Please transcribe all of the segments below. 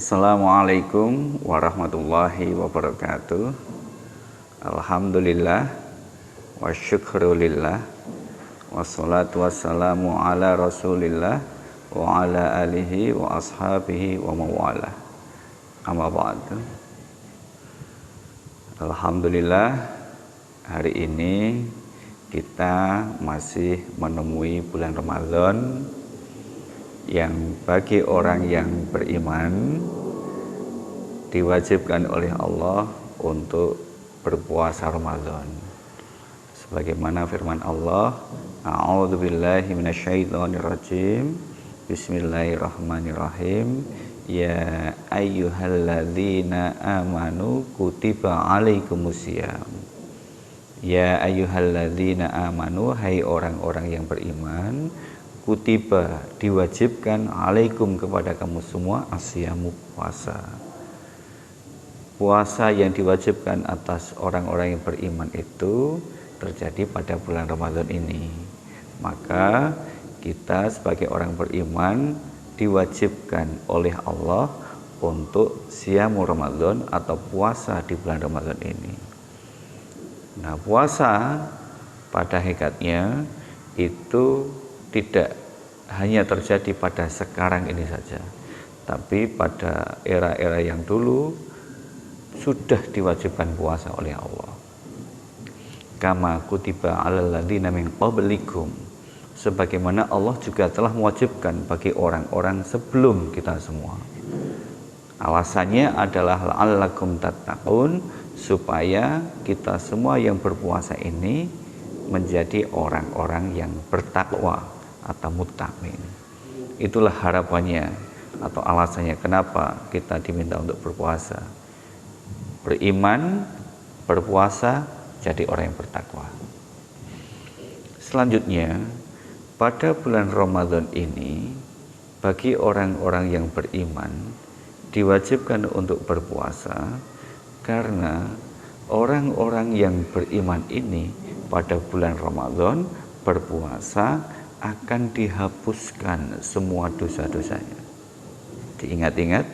Assalamualaikum warahmatullahi wabarakatuh. Alhamdulillah wa syukrulillah wassalatu wassalamu ala rasulillah wa ala alihi wa ashabihi wa mawalah. Amma ba'du. Alhamdulillah, hari ini kita masih menemui bulan Ramadan yang bagi orang yang beriman diwajibkan oleh Allah untuk berpuasa Ramadan. Sebagaimana firman Allah, A'udzubillahi minasyaitonirrajim. Bismillahirrahmanirrahim. Ya ayyuhalladzina amanu kutiba alaikumusiyam. Ya ayyuhalladzina amanu, hai orang-orang yang beriman, kutiba diwajibkan alaikum kepada kamu semua asyamu puasa. Puasa yang diwajibkan atas orang-orang yang beriman itu terjadi pada bulan Ramadan ini. Maka kita sebagai orang beriman diwajibkan oleh Allah untuk siamu Ramadan atau puasa di bulan Ramadan ini. Nah, puasa pada hakikatnya itu tidak hanya terjadi pada sekarang ini saja, tapi pada era-era yang dulu sudah diwajibkan puasa oleh Allah. Kama kutiba alal ladzina min qablikum, sebagaimana Allah juga telah mewajibkan bagi orang-orang sebelum kita semua. Alasannya adalah la'allakum tattaqun, supaya kita semua yang berpuasa ini menjadi orang-orang yang bertakwa atau muttaqin. Itulah harapannya atau alasannya kenapa kita diminta untuk berpuasa. Beriman, berpuasa, jadi orang yang bertakwa. Selanjutnya, pada bulan Ramadan ini bagi orang-orang yang beriman diwajibkan untuk berpuasa, karena orang-orang yang beriman ini pada bulan Ramadan berpuasa akan dihapuskan semua dosa-dosanya. Diingat-ingat,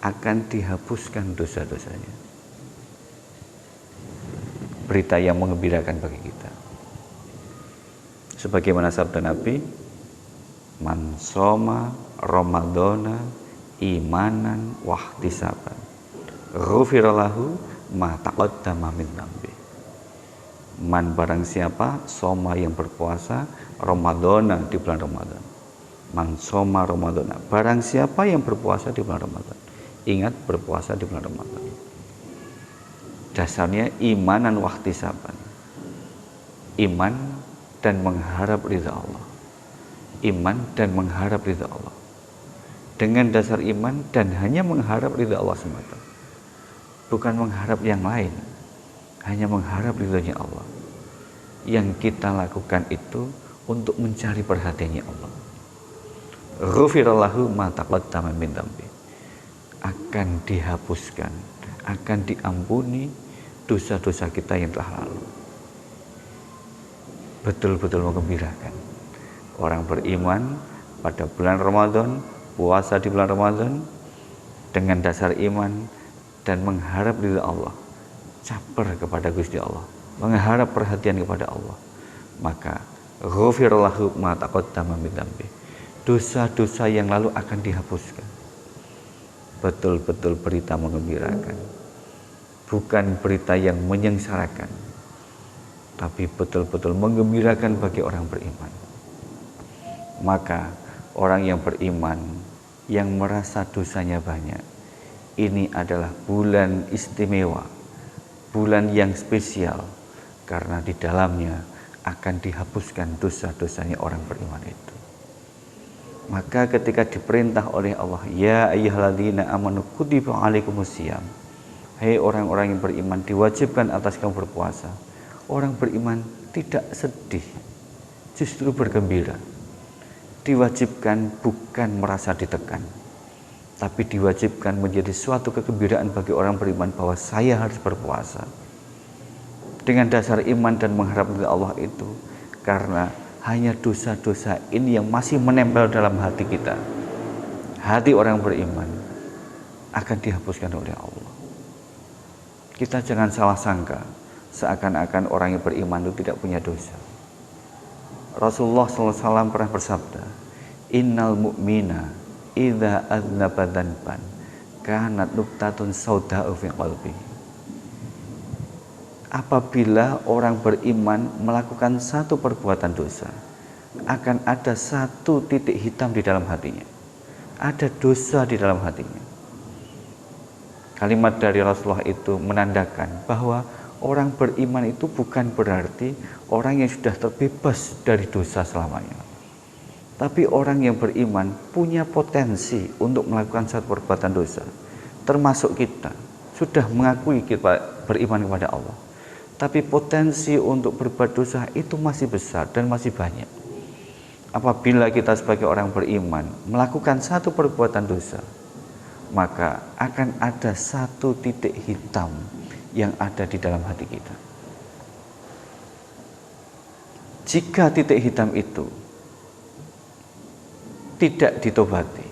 akan dihapuskan dosa-dosanya. Berita yang mengembirakan bagi kita. Sebagaimana sabda Nabi, man soma ramadhana imanan wahtisaban ghufira lahu ma taqaddama min dzambi. Man, barang siapa soma yang berpuasa Ramadana di bulan Ramadan. Man soma Ramadana, barang siapa yang berpuasa di bulan Ramadan. Ingat, berpuasa di bulan Ramadan. Dasarnya imanan wahtisaban. Iman dan mengharap ridha Allah. Iman dan mengharap ridha Allah. Dengan dasar iman dan hanya mengharap ridha Allah semata. Bukan mengharap yang lain, hanya mengharap ridhonya Allah. Yang kita lakukan itu untuk mencari perhatiannya Allah. Ghufirallahu ma taqaddama min dzambi. Akan dihapuskan, akan diampuni dosa-dosa kita yang telah lalu. Betul-betul menggembirakan. Orang beriman pada bulan Ramadan, puasa di bulan Ramadan dengan dasar iman dan mengharap ridha Allah, caper kepada Gusti Allah, mengharap perhatian kepada Allah, maka ghufirallahu ma taqaddama min dzambi. Dosa-dosa yang lalu akan dihapuskan. Betul-betul berita menggembirakan. Bukan berita yang menyengsarakan, tapi betul-betul menggembirakan bagi orang beriman. Maka orang yang beriman yang merasa dosanya banyak, ini adalah bulan istimewa, bulan yang spesial, karena di dalamnya akan dihapuskan dosa-dosanya orang beriman itu. Maka ketika diperintah oleh Allah, ya ayyuhalladzina amanu kutiba alaikumusiyam, hai orang-orang yang beriman diwajibkan atas kamu berpuasa. Orang beriman tidak sedih, justru bergembira. Diwajibkan bukan merasa ditekan, tapi diwajibkan menjadi suatu kegembiraan bagi orang beriman bahwa saya harus berpuasa. Dengan dasar iman dan mengharap kepada Allah itu, karena hanya dosa-dosa ini yang masih menempel dalam hati kita, hati orang beriman. akan dihapuskan oleh Allah. Kita jangan salah sangka seakan-akan orang yang beriman itu tidak punya dosa. Rasulullah SAW pernah bersabda, innal mu'mina idza adznaba dzanban kanat nuqtatun sauda'u fi qalbi. Apabila orang beriman melakukan satu perbuatan dosa, akan ada satu titik hitam di dalam hatinya. Ada dosa di dalam hatinya. Kalimat dari Rasulullah itu menandakan bahwa orang beriman itu bukan berarti orang yang sudah terbebas dari dosa selamanya. Tapi orang yang beriman punya potensi untuk melakukan satu perbuatan dosa. Termasuk kita sudah mengakui kita beriman kepada Allah. Tapi potensi untuk berbuat dosa itu masih besar dan masih banyak. Apabila kita sebagai orang beriman melakukan satu perbuatan dosa, maka akan ada satu titik hitam yang ada di dalam hati kita. Jika titik hitam itu tidak ditobati,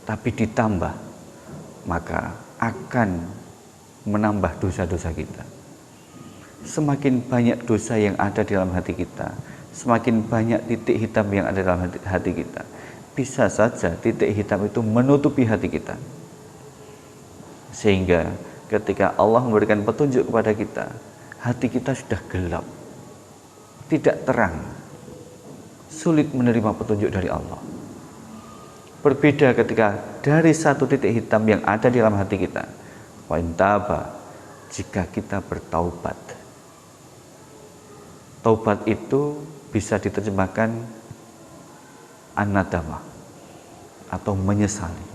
tapi ditambah, maka akan menambah dosa-dosa kita. Semakin banyak dosa yang ada di dalam hati kita, semakin banyak titik hitam yang ada dalam hati kita, bisa saja titik hitam itu menutupi hati kita. Sehingga ketika Allah memberikan petunjuk kepada kita, hati kita sudah gelap, tidak terang, sulit menerima petunjuk dari Allah. Berbeda ketika dari satu titik hitam yang ada di dalam hati kita, wa intaba, jika kita bertaubat. Taubat itu bisa diterjemahkan an-nadamah atau menyesali.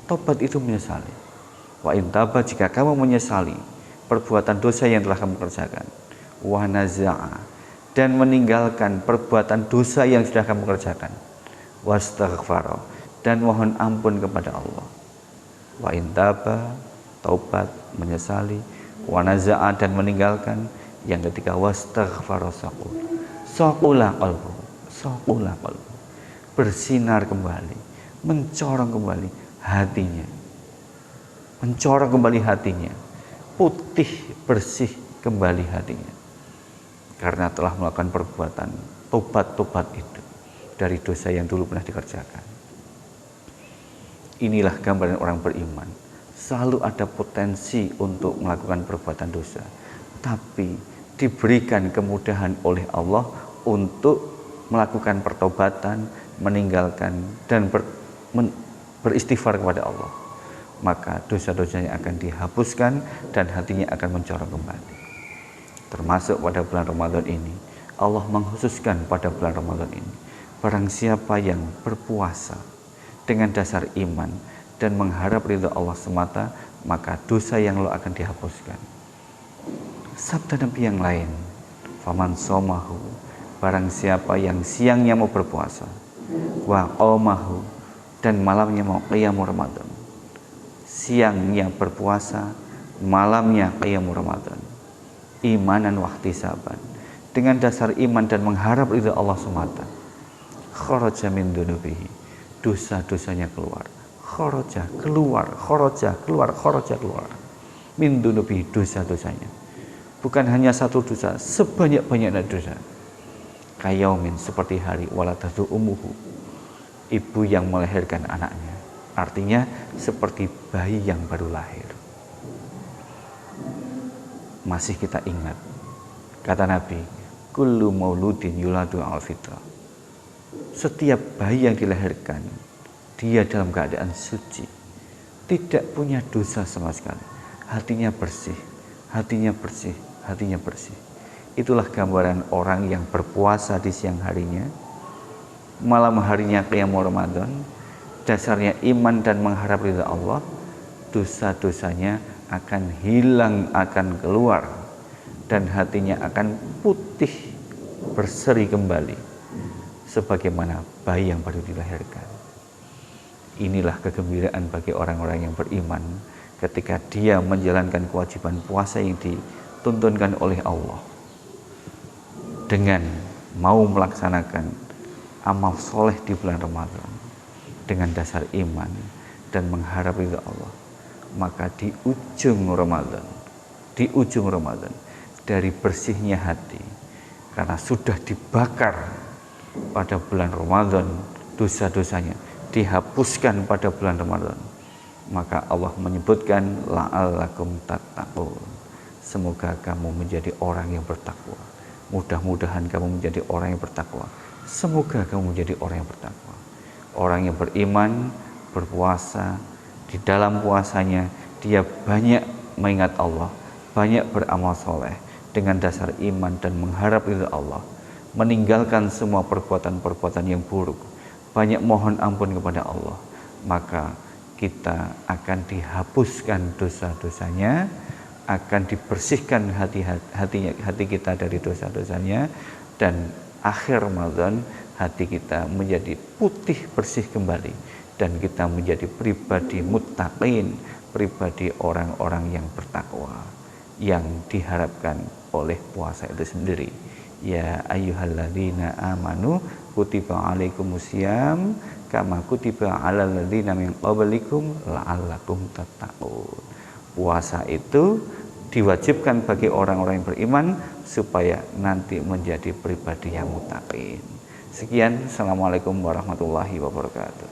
Taubat itu menyesali. Wa intaba, jika kamu menyesali perbuatan dosa yang telah kamu kerjakan. Wa naza'a, dan meninggalkan perbuatan dosa yang sudah kamu kerjakan. Wastaghfara, dan mohon ampun kepada Allah. Wa intaba, taubat, menyesali. Wa naza'a, dan meninggalkan. Yang ketiga, wastaghfara saqula qalbu, bersinar kembali, mencorong kembali hatinya, putih bersih kembali hatinya, karena telah melakukan perbuatan tobat itu dari dosa yang dulu pernah dikerjakan. Inilah gambaran orang beriman. Selalu ada potensi untuk melakukan perbuatan dosa, tapi diberikan kemudahan oleh Allah untuk melakukan pertobatan, meninggalkan dan beristighfar kepada Allah. Maka dosa-dosanya akan dihapuskan dan hatinya akan mencorong kembali. Termasuk pada bulan Ramadan ini, Allah mengkhususkan pada bulan Ramadan ini, barang siapa yang berpuasa dengan dasar iman dan mengharap ridha Allah semata, maka dosa yang lo akan dihapuskan. Sabda Nabi yang lain, faman somahu, barang siapa yang siangnya mau berpuasa, wa qamahu, dan malamnya mau qiyamul Ramadan. Siangnya berpuasa, malamnya qiyamul Ramadan. Imanan wa ihtisaban, dengan dasar iman dan mengharap ridha Allah semata. Kharaja min dunubihi, dosa-dosanya keluar. Kharaja keluar. Min dunubihi, dosa-dosanya. Bukan hanya satu dosa, sebanyak-banyaknya dosa. Kayaumin, seperti hari waladatu umuhu, ibu yang melahirkan anaknya. Artinya seperti bayi yang baru lahir. Masih kita ingat kata Nabi, kullu mauludin yuladu al-fitrah. Setiap bayi yang dilahirkan, dia dalam keadaan suci, tidak punya dosa sama sekali. Hatinya bersih. Itulah gambaran orang yang berpuasa di siang harinya, malam harinya qiyamul Ramadan, dasarnya iman dan mengharap ridha Allah. Dosa-dosanya akan hilang, akan keluar, dan hatinya akan putih berseri kembali sebagaimana bayi yang baru dilahirkan. Inilah kegembiraan bagi orang-orang yang beriman ketika dia menjalankan kewajiban puasa yang dituntunkan oleh Allah dengan mau melaksanakan amal soleh di bulan Ramadan dengan dasar iman dan mengharap ridha Allah, maka di ujung Ramadan dari bersihnya hati karena sudah dibakar pada bulan Ramadan, dosa-dosanya dihapuskan pada bulan Ramadan, maka Allah menyebutkan la'allakum tattaqun, semoga kamu menjadi orang yang bertakwa. Mudah-mudahan kamu menjadi orang yang bertakwa. Semoga kamu menjadi orang yang bertakwa. Orang yang beriman, berpuasa, di dalam puasanya dia banyak mengingat Allah, banyak beramal soleh dengan dasar iman dan mengharap ridha Allah, meninggalkan semua perbuatan-perbuatan yang buruk, banyak mohon ampun kepada Allah, maka kita akan dihapuskan dosa-dosanya, akan dibersihkan hati kita dari dosa-dosanya, dan akhir Ramadan hati kita menjadi putih bersih kembali dan kita menjadi pribadi muttaqin, pribadi orang-orang yang bertakwa yang diharapkan oleh puasa itu sendiri. Ya ayyuhalladzina amanu kutiba alaikumusiyam kama kutiba alal ladzina min qablikum la'allakum tattaqun. Puasa itu diwajibkan bagi orang-orang yang beriman supaya nanti menjadi pribadi yang muttaqin. Sekian, assalamualaikum warahmatullahi wabarakatuh.